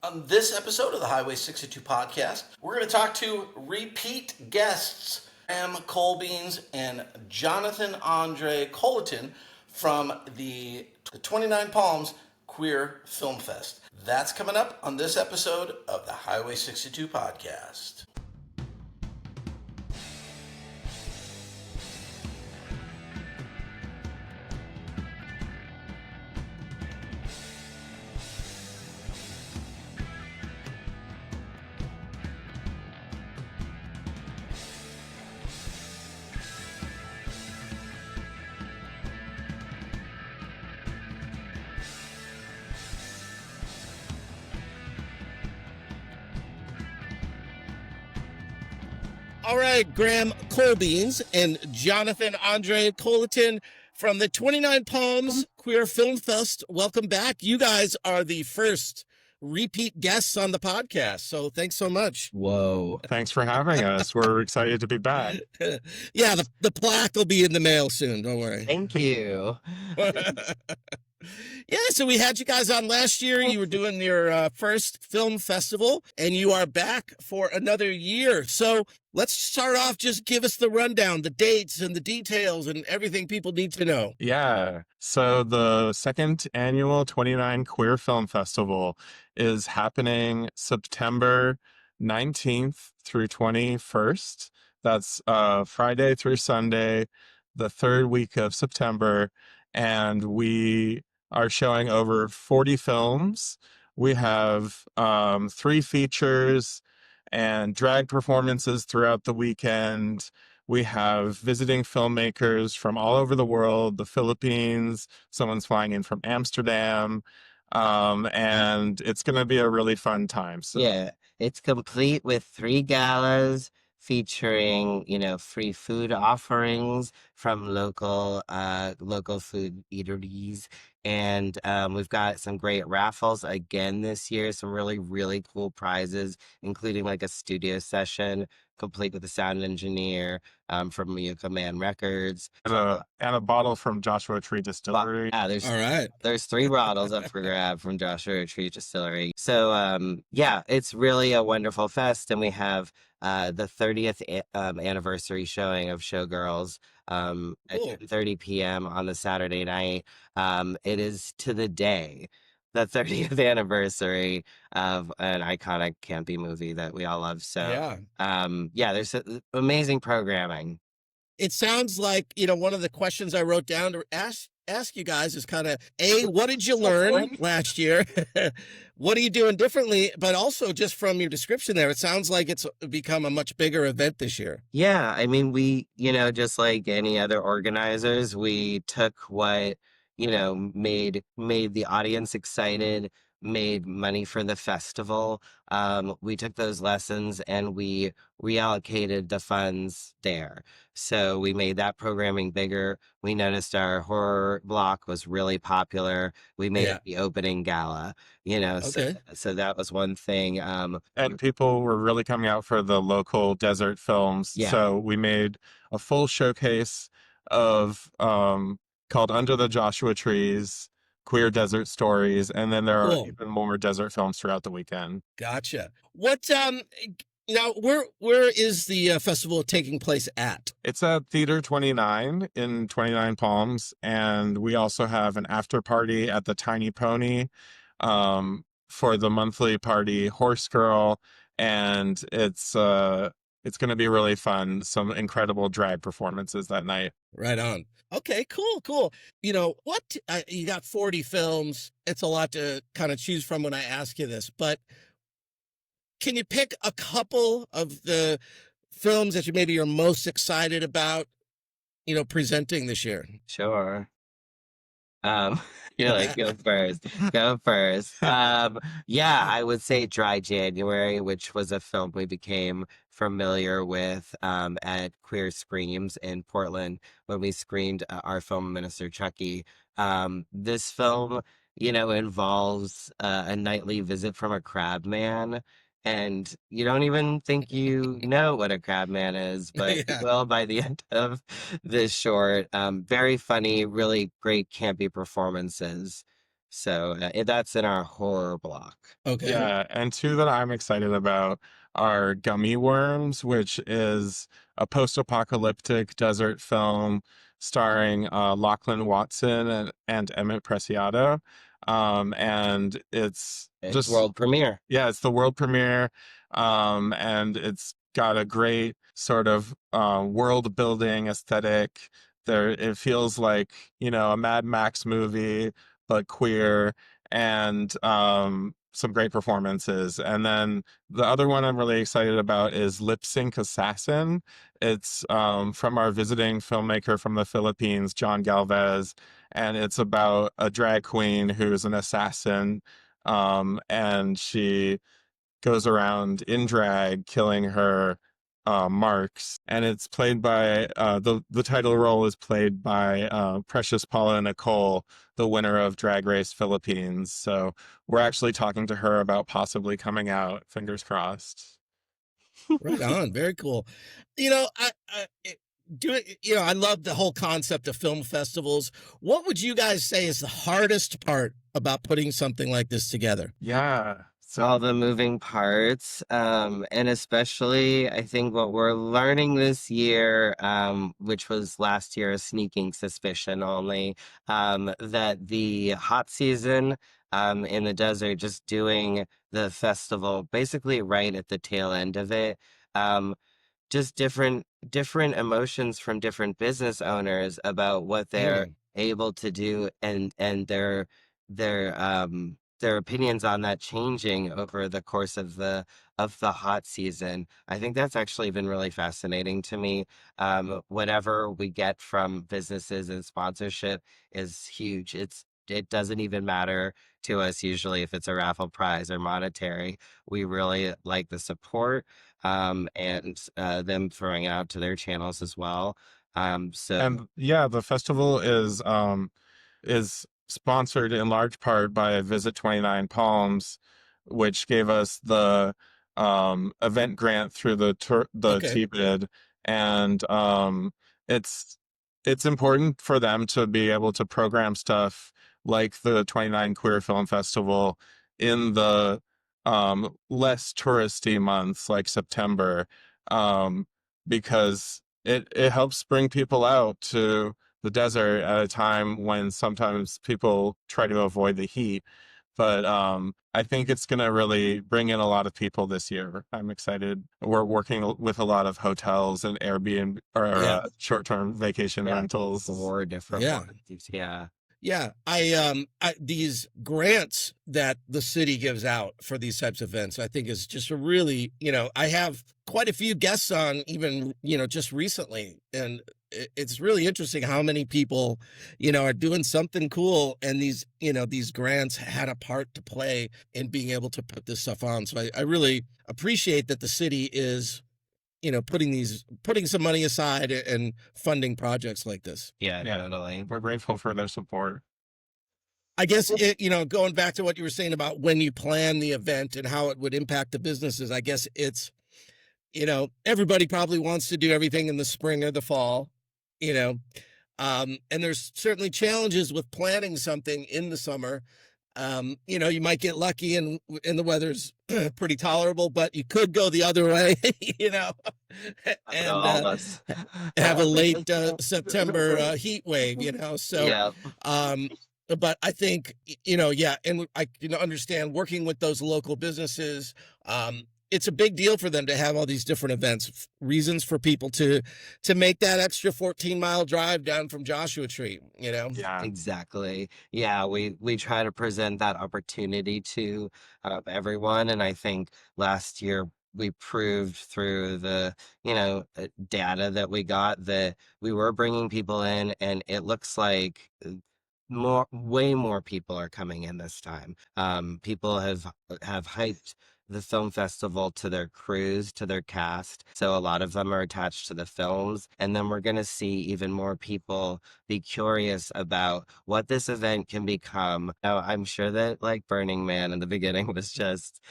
On this episode of the Highway 62 podcast, we're going to talk to repeat guests, Colbyns and Jonathan Andre Colton from the 29 Palms Queer Film Fest. That's coming up on this episode of the Highway 62 podcast. All right, Graham Colbyns and Jonathan Andre Colton from the 29 Palms Queer Film Fest. Welcome back. You guys are the first repeat guests on the podcast, so thanks so much. Whoa. Thanks for having us. We're excited to be back. Yeah, the plaque will be in the mail soon. Don't worry. Thank you. Yeah, so we had you guys on last year. You were doing your first film festival, and you are back for another year. So let's start off. Just give us the rundown, the dates and the details and everything people need to know. Yeah. So the second annual 29 Queer Film Festival is happening September 19th through 21st. That's Friday through Sunday, the third week of September. And we are showing over 40 films. We have 3 features and drag performances throughout the weekend. We have visiting filmmakers from all over the world, the Philippines, someone's flying in from Amsterdam, and it's going to be a really fun time. So. Yeah, it's complete with 3 galas featuring, free food offerings from local food eateries. And we've got some great raffles again this year, some really, really cool prizes, including like a studio session complete with a sound engineer from Yucca Man Records. And a bottle from Joshua Tree Distillery. There's 3 bottles up for grab from Joshua Tree Distillery. So, it's really a wonderful fest. And we have the 30th anniversary showing of Showgirls at 10:30 p.m. on the Saturday night. It is to the day the 30th anniversary of an iconic campy movie that we all love. So, there's amazing programming. It sounds like, one of the questions I wrote down to ask you guys is kind of, what did you learn last year? What are you doing differently? But also just from your description there, it sounds like it's become a much bigger event this year. Yeah. I mean, we, just like any other organizers, we took what, made the audience excited, made money for the festival. We took those lessons and we reallocated the funds there. So we made that programming bigger. We noticed our horror block was really popular. We made it the opening gala, so that was one thing. And people were really coming out for the local desert films. Yeah. So we made a full showcase of called Under the Joshua Trees, Queer Desert Stories, and then there are even more desert films throughout the weekend. Gotcha. What now where is the festival taking place at? It's at Theater 29 in 29 Palms, and we also have an after party at the Tiny Pony for the monthly party Horse Girl, and it's going to be really fun. Some incredible drag performances that night. Right on. Okay, cool. You got 40 films. It's a lot to kind of choose from when I ask you this, but can you pick a couple of the films that you're most excited about, presenting this year? Sure. You're like, go first. I would say Dry January, which was a film we became familiar with at Queer Screams in Portland when we screened our film Minister Chucky. This film, involves a nightly visit from a crab man. And you don't even think you know what a crab man is, but you will by the end of this short. Very funny, really great campy performances. So that's in our horror block. Okay. Yeah, and two that I'm excited about are Gummy Worms, which is a post-apocalyptic desert film starring Lachlan Watson and Emmett Preciado. And it's It's just world premiere. yeah, it's the world premiere, and it's got a great sort of world building aesthetic. There, it feels like, you know, a Mad Max movie, but queer, and some great performances. And then the other one I'm really excited about is Lip Sync Assassin. It's from our visiting filmmaker from the Philippines, John Galvez, and it's about a drag queen who's an assassin, and she goes around in drag killing her marks, and it's played by the title role is played by Precious Paula Nicole, the winner of Drag Race Philippines. So we're actually talking to her about possibly coming out. Fingers crossed. Right on. Very cool. You know, I love the whole concept of film festivals. What would you guys say is the hardest part about putting something like this together? Yeah. All the moving parts, and especially I think what we're learning this year, which was last year a sneaking suspicion only, that the hot season in the desert, just doing the festival basically right at the tail end of it, um, just different emotions from different business owners about what they're Mm, able to do, and their opinions on that changing over the course of the hot season. I think that's actually been really fascinating to me. Whatever we get from businesses and sponsorship is huge. It doesn't even matter to us usually if it's a raffle prize or monetary. We really like the support, and them throwing it out to their channels as well. So And yeah, the festival is sponsored in large part by Visit 29 Palms, which gave us the event grant through the okay. TBID, and it's it's important for them to be able to program stuff like the 29 Queer Film Festival in the less touristy months like September, because it helps bring people out to the desert at a time when sometimes people try to avoid the heat. But I think it's going to really bring in a lot of people this year. I'm excited. We're working with a lot of hotels and Airbnb or Yeah. short-term vacation yeah, rentals. 4 different Yeah. ones. Yeah. Yeah, these grants that the city gives out for these types of events, I think is just a really, I have quite a few guests on even, just recently, and it's really interesting how many people, are doing something cool, and these grants had a part to play in being able to put this stuff on. So I really appreciate that the city is, putting some money aside and funding projects like this. Yeah, Yeah, totally. we're grateful for their support. I guess going back to what you were saying about when you plan the event and how it would impact the businesses, I guess it's, everybody probably wants to do everything in the spring or the fall, you know, and there's certainly challenges with planning something in the summer. You might get lucky and the weather's pretty tolerable, but you could go the other way, you know, and All of us. have a late September heat wave, So, Yeah. um, but I think, yeah, and I can understand working with those local businesses. It's a big deal for them to have all these different events, reasons for people to make that extra 14-mile drive down from Joshua Tree, Yeah. Exactly. Yeah, we try to present that opportunity to everyone, and I think last year we proved through the data that we got that we were bringing people in, and it looks like way more people are coming in this time. People have hyped the film festival to their crews, to their cast. So a lot of them are attached to the films. And then we're going to see even more people be curious about what this event can become. Now, I'm sure that like Burning Man in the beginning was just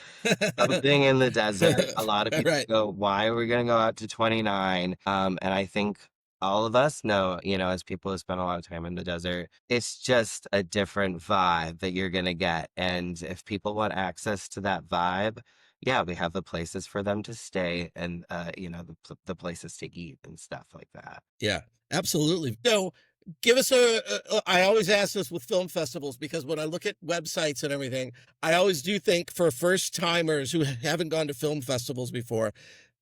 something in the desert. A lot of people right. go, why are we going to go out to 29? And I think All of us know, as people who spend a lot of time in the desert, it's just a different vibe that you're going to get. And if people want access to that vibe, yeah, we have the places for them to stay and, the places to eat and stuff like that. Yeah, absolutely. So give us I always ask this with film festivals because when I look at websites and everything, I always do think for first timers who haven't gone to film festivals before,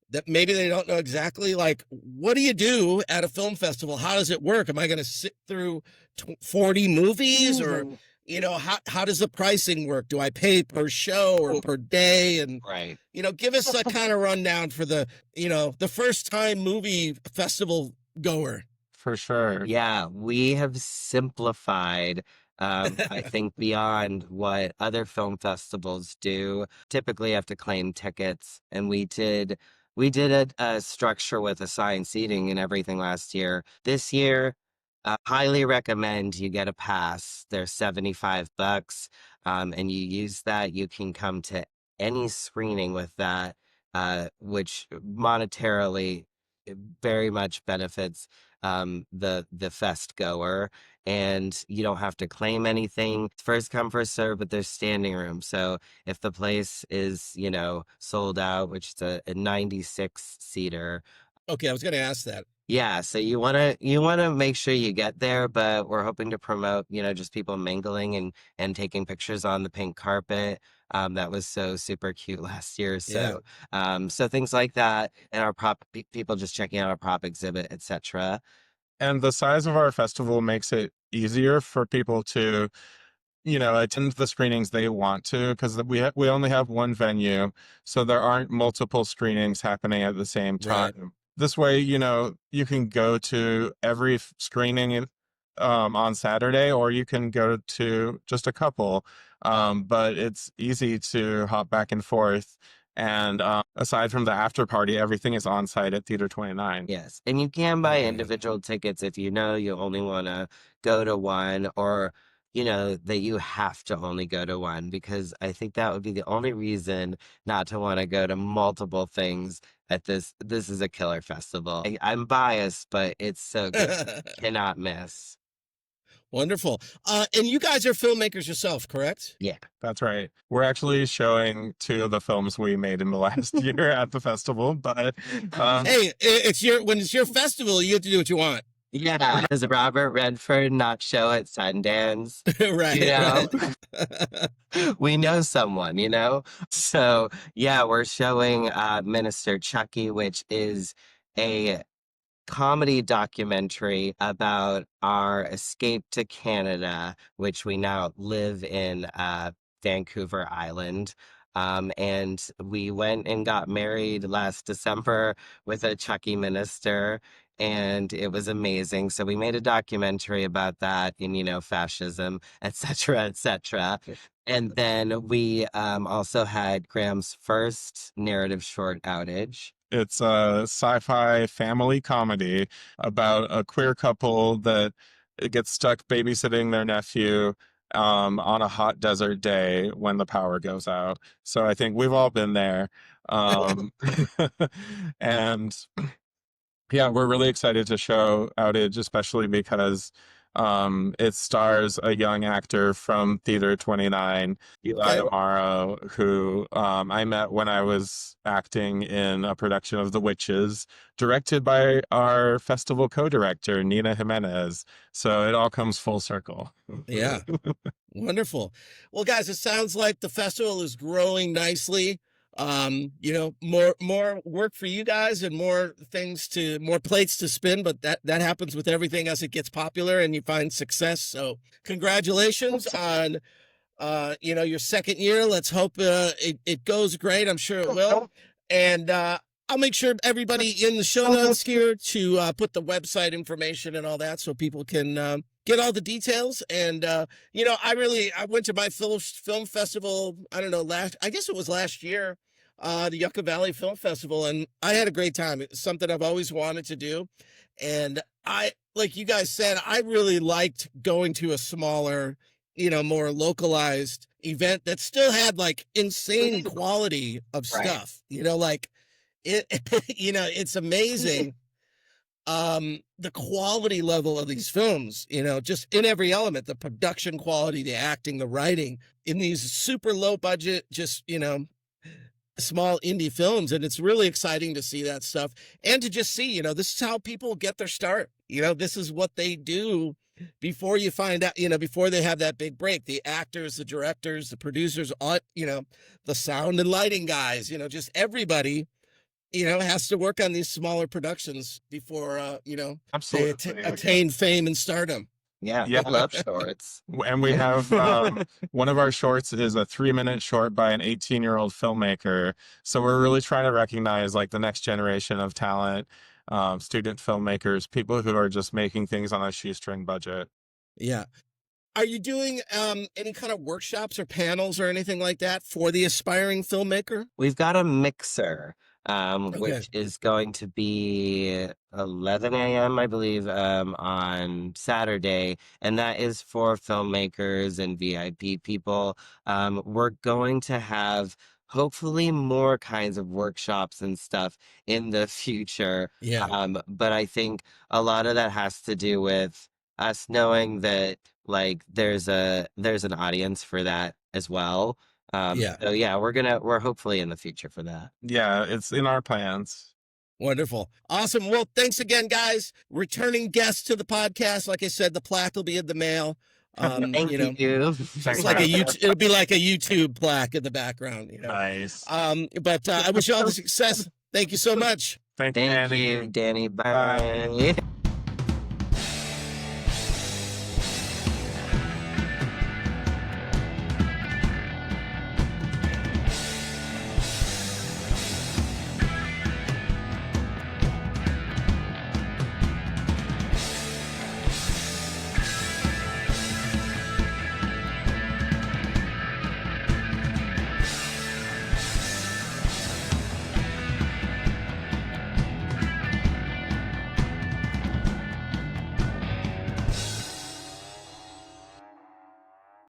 that maybe they don't know exactly like, what do you do at a film festival? How does it work? Am I going to sit through 40 movies or, how does the pricing work? Do I pay per show or per day? And, Right. give us a kind of rundown for the first time movie festival goer. For sure. Yeah, we have simplified, I think, beyond what other film festivals do. Typically, you have to claim tickets, and we did a structure with assigned seating and everything last year. This year, highly recommend you get a pass. They're $75, and you use that. You can come to any screening with that, which monetarily very much benefits the fest goer, and you don't have to claim anything. First come, first serve, but there's standing room. So if the place is, sold out, which is a 96 seater. Okay, I was going to ask that. Yeah, so you wanna make sure you get there, but we're hoping to promote, just people mingling and taking pictures on the pink carpet. That was so super cute last year. So so things like that, and our people just checking out our prop exhibit, etc. And the size of our festival makes it easier for people to attend the screenings they want to, because we only have one venue, so there aren't multiple screenings happening at the same time. Right. This way, you can go to every screening on Saturday, or you can go to just a couple. But it's easy to hop back and forth. And aside from the after party, everything is on site at Theater 29. Yes, and you can buy individual tickets if you only want to go to one, or that you have to only go to one, because I think that would be the only reason not to want to go to multiple things at this. This is a killer festival. I'm biased, but it's so good. Cannot miss. Wonderful. And you guys are filmmakers yourself, correct? Yeah. That's right. We're actually showing 2 of the films we made in the last year at the festival, but Hey, when it's your festival, you get to do what you want. Yeah, does Robert Redford not show at Sundance? Right. Right. We know someone, So yeah, we're showing Minister Chucky, which is a comedy documentary about our escape to Canada, which we now live in Vancouver Island. And we went and got married last December with a Chucky minister, and it was amazing. So we made a documentary about that, and fascism, etc., etc. And then we also had Graham's first narrative short outage. it's a sci-fi family comedy about a queer couple that gets stuck babysitting their nephew on a hot desert day when the power goes out. So I think we've all been there. Um, and yeah, we're really excited to show Outage, especially because it stars a young actor from Theater 29, Eli Okay. Amaro, who I met when I was acting in a production of The Witches, directed by our festival co-director, Nina Jimenez. So it all comes full circle. Yeah. Wonderful. Well, guys, it sounds like the festival is growing nicely. More work for you guys and more plates to spin, but that happens with everything as it gets popular and you find success. So congratulations on your second year. Let's hope it goes great. I'm sure it will. And I'll make sure everybody in the show notes here to put the website information and all that so people can get all the details. And I went to my film festival, I don't know, I guess it was last year, the Yucca Valley Film Festival, and I had a great time. It's something I've always wanted to do. And like you guys said, I really liked going to a smaller, more localized event that still had like insane quality of stuff, like it, it's amazing. the quality level of these films, you know, just in every element, the production quality, the acting, the writing in these super low budget, just, you know, small indie films. And it's really exciting to see that stuff and to just see, you know, this is how people get their start. You know, this is what they do before you find out, you know, before they have that big break. The actors, the directors, the producers, you know, the sound and lighting guys, you know, just everybody, you know, has to work on these smaller productions before, you know, they Absolutely. attain fame and stardom. Yeah, Yeah. I love shorts. And we have one of our shorts is a 3-minute short by an 18-year-old filmmaker. So we're really trying to recognize like the next generation of talent, student filmmakers, people who are just making things on a shoestring budget. Yeah. Are you doing any kind of workshops or panels or anything like that for the aspiring filmmaker? We've got a mixer, Okay. which is going to be 11 a.m., I believe, on Saturday, and that is for filmmakers and VIP people. We're going to have hopefully more kinds of workshops and stuff in the future. Yeah. But I think a lot of that has to do with us knowing that like there's an audience for that as well. Yeah. So yeah, we're hopefully in the future for that. Yeah, it's in our plans. Wonderful. Awesome. Well, thanks again, guys. Returning guests to the podcast. Like I said, the plaque will be in the mail. Thank You know, you. it's like it'll be like a YouTube plaque in the background, you know. Nice. But I wish you all the success. Thank you so much. Thank Thank Danny. you, Danny. Bye. Bye.